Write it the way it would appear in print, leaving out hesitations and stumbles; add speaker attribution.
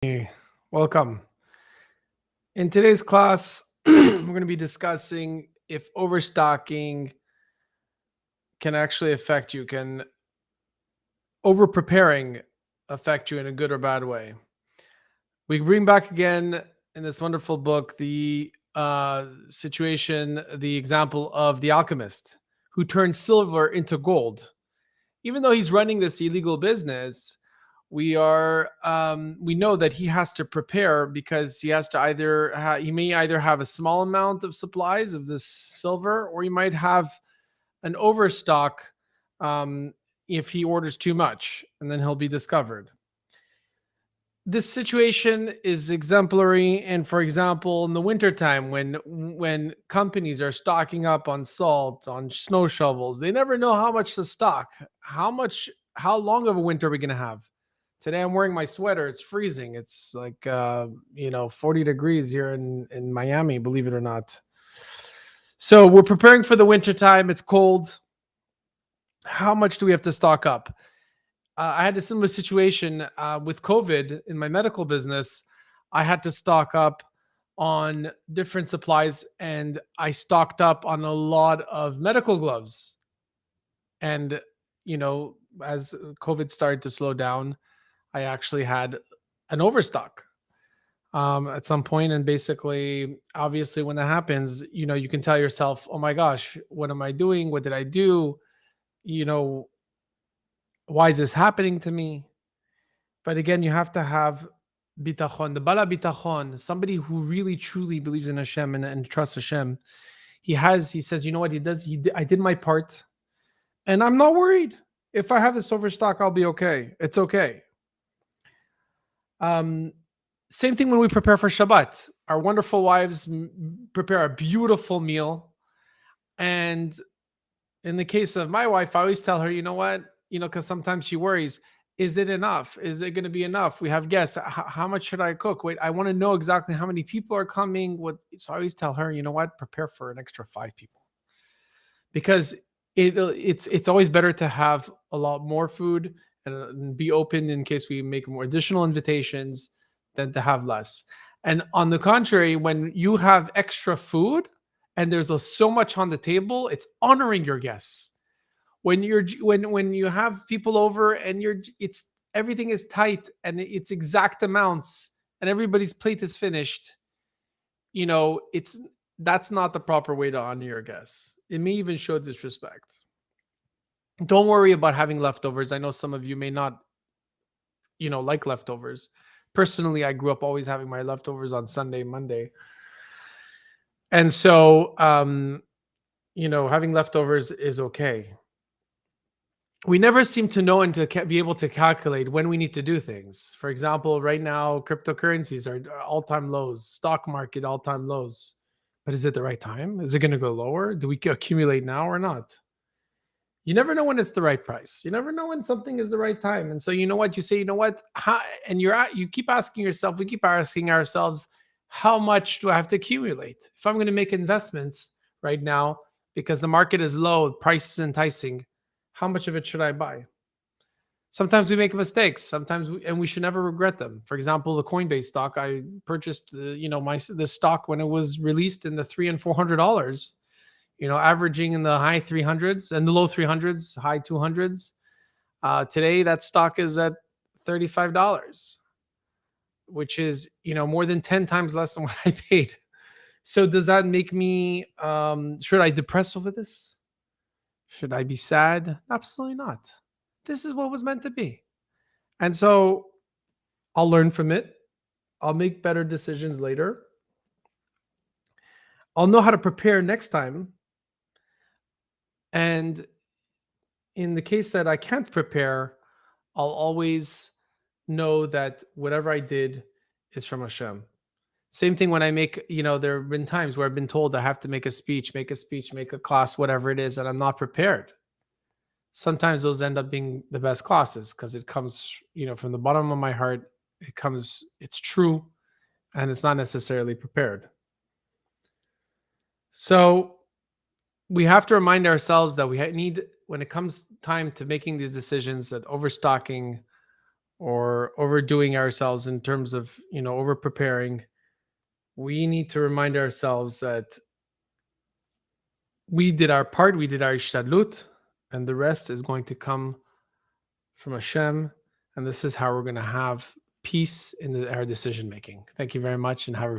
Speaker 1: Hey, welcome. In today's class, we're going to be discussing if overstocking can actually affect you. Can overpreparing affect you in a good or bad way? We bring back again in this wonderful book the example of the alchemist who turned silver into gold. Even though he's running this illegal business, we know that he has to prepare because he has to he may either have a small amount of supplies of this silver, or he might have an overstock um, if he orders too much, and then he'll be discovered. This situation is exemplary, and for example, in the wintertime, when companies are stocking up on salt, on snow shovels, they never know how much to stock. How long of a winter are we going to have? Today I'm wearing my sweater. It's freezing. It's like 40 degrees here in Miami, believe it or not. So we're preparing for the winter time. It's cold. How much do we have to stock up? I had a similar situation with COVID in my medical business. I had to stock up on different supplies, and I stocked up on a lot of medical gloves. And, as COVID started to slow down, I actually had an overstock at some point. And basically, obviously, when that happens, you can tell yourself, oh my gosh, what am I doing? What did I do? You know, why is this happening to me? But again, you have to have bitachon, the bala bitachon, somebody who really truly believes in Hashem and trusts Hashem. He says, you know what he does? I did my part, and I'm not worried. If I have this overstock, I'll be okay. It's okay. Um, Same thing when we prepare for Shabbat. Our wonderful wives prepare a beautiful meal, and in the case of my wife, I always tell her, you know what, because sometimes she worries. Is it enough? Is it going to be enough? We have guests. How much should I cook? Wait, I want to know exactly how many people are coming. So I always tell her, you know what? Prepare for an extra 5 people, because it's always better to have a lot more food and be open in case we make more additional invitations than to have less. And on the contrary, when you have extra food and there's so much on the table, it's honoring your guests. When you have people over and it's everything is tight and it's exact amounts and everybody's plate is finished, it's that's not the proper way to honor your guests. It may even show disrespect. Don't worry about having leftovers. I know some of you may not like leftovers. Personally, I grew up always having my leftovers on Sunday, Monday. And so having leftovers is okay. We never seem to know and to be able to calculate when we need to do things. For example, right now, cryptocurrencies are all-time lows, stock market all-time lows. But is it the right time? Is it going to go lower? Do we accumulate now or not? You never know when it's the right price. You never know when something is the right time. And so you know what? You say, you know what? And you keep asking yourself, we keep asking ourselves, how much do I have to accumulate? If I'm going to make investments right now, because the market is low, price is enticing, how much of it should I buy? Sometimes we make mistakes. And we should never regret them. For example, the Coinbase stock, I purchased, this stock when it was released in the $300 and $400. Averaging in the high 300s and the low 300s, high 200s. Today, that stock is at $35, which is, more than 10 times less than what I paid. So does that make me, should I depress over this? Should I be sad? Absolutely not. This is what was meant to be. And so I'll learn from it. I'll make better decisions later. I'll know how to prepare next time. And in the case that I can't prepare, I'll always know that whatever I did is from Hashem. Same thing when I make, there have been times where I've been told I have to make a speech, make a class, whatever it is, and I'm not prepared. Sometimes those end up being the best classes because it comes, from the bottom of my heart. It's true, and it's not necessarily prepared. So we have to remind ourselves that we need, when it comes time to making these decisions, that overstocking or overdoing ourselves in terms of, over preparing, we need to remind ourselves that we did our part, we did our ishtadlut, and the rest is going to come from Hashem. And this is how we're going to have peace in our decision making. Thank you very much, and have a